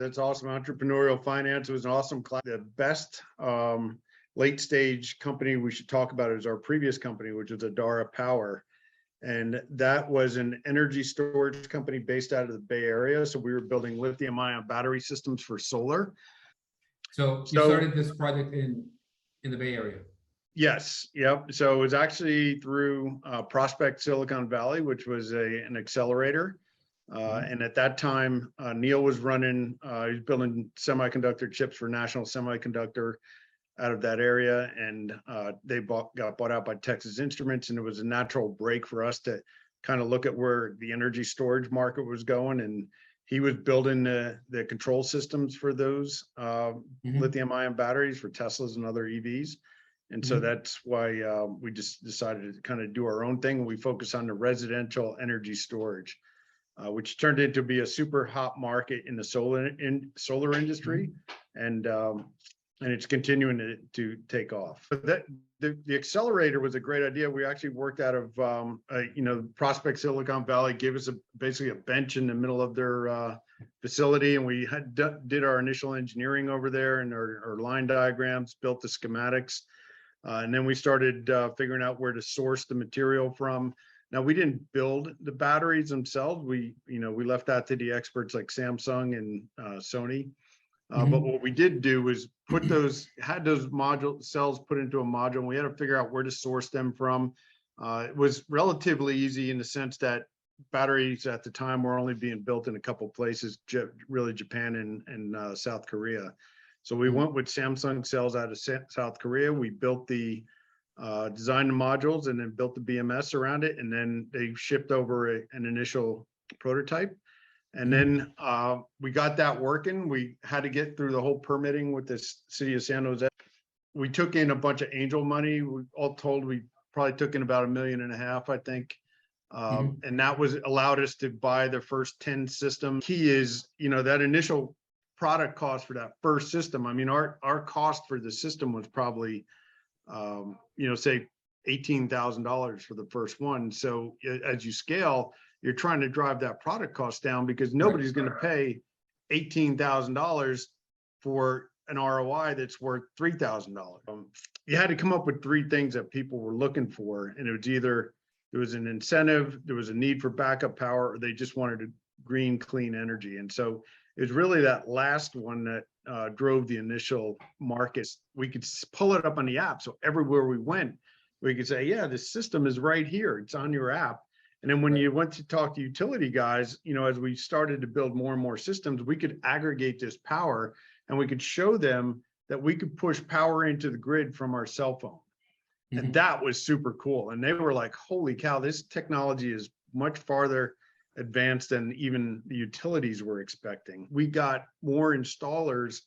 That's awesome. Entrepreneurial finance was an awesome class. The best late stage company we should talk about is our previous company, which is Adara Power. And that was an energy storage company based out of the Bay Area. So we were building lithium ion battery systems for solar. So you started this project in the Bay Area? Yes. Yep. So it was actually through Prospect Silicon Valley, which was an accelerator. And at that time, Neil was running, he was building semiconductor chips for National Semiconductor out of that area. And they got bought out by Texas Instruments. And it was a natural break for us to kind of look at where the energy storage market was going. And he was building the control systems for those lithium ion batteries for Teslas and other EVs. And so that's why we just decided to kind of do our own thing. We focus on the residential energy storage, which turned into be a super hot market in the solar industry, and it's continuing to take off. But the accelerator was a great idea. We actually worked out of Prospect Silicon Valley, gave us basically a bench in the middle of their facility, and we did our initial engineering over there and our line diagrams, built the schematics. And then we started figuring out where to source the material from. Now, we didn't build the batteries themselves. We left that to the experts like Samsung and Sony. But what we did do was had those module cells put into a module, and we had to figure out where to source them from. It was relatively easy in the sense that batteries at the time were only being built in a couple of places, really Japan and South Korea. So we went with Samsung cells out of South Korea. We built the designed the modules and then built the BMS around it. And then they shipped over an initial prototype. And then we got that working. We had to get through the whole permitting with the city of San Jose. We took in a bunch of angel money. All told, we probably took in about $1.5 million, I think. And that allowed us to buy the first 10 systems. Key is, that initial product cost for that first system. I mean, our cost for the system was probably, say $18,000 for the first one. So as you scale, you're trying to drive that product cost down because nobody's going to pay $18,000 for an ROI that's worth $3,000. You had to come up with three things that people were looking for, and it was either there was an incentive, there was a need for backup power, or they just wanted a green, clean energy. And so it was really that last one that drove the initial markets. We could pull it up on the app. So everywhere we went, we could say, yeah, the system is right here. It's on your app. And then when you went to talk to utility guys, as we started to build more and more systems, we could aggregate this power and we could show them that we could push power into the grid from our cell phone. And that was super cool. And they were like, holy cow, this technology is much farther advanced than even the utilities were expecting. We got more installers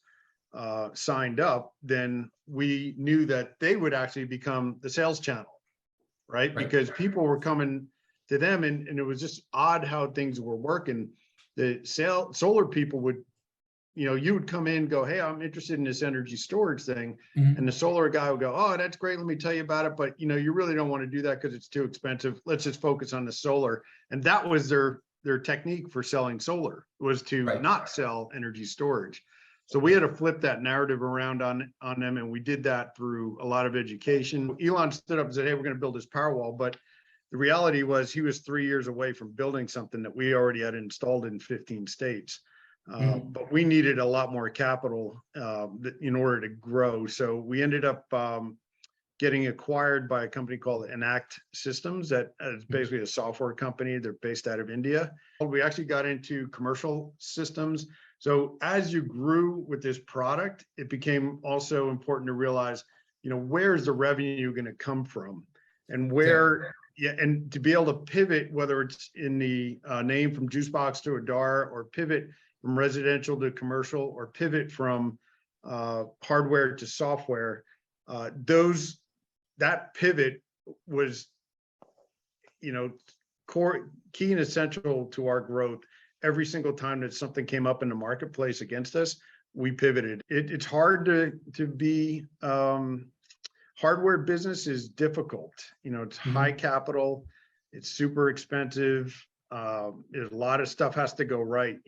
signed up than we knew that they would actually become the sales channel, right? Because people were coming to them, and it was just odd how things were working. The solar people would, you would come in and go, hey, I'm interested in this energy storage thing. And the solar guy would go, oh, that's great. Let me tell you about it. But, you really don't want to do that because it's too expensive. Let's just focus on the solar. And that was their technique for selling solar, was to not sell energy storage. So we had to flip that narrative around on them. And we did that through a lot of education. Elon stood up and said, hey, we're going to build this Powerwall. But the reality was he was 3 years away from building something that we already had installed in 15 states. But we needed a lot more capital in order to grow. So we ended up getting acquired by a company called Enact Systems that is basically a software company. They're based out of India. We actually got into commercial systems. So as you grew with this product, it became also important to realize, where's the revenue going to come from, and where, and to be able to pivot, whether it's in the name from Juicebox to Adara, or pivot from residential to commercial, or pivot from hardware to software. That pivot was, core, key and essential to our growth. Every single time that something came up in the marketplace against us, we pivoted. It's hard to be, hardware business is difficult. It's high capital, it's super expensive. There's a lot of stuff has to go right.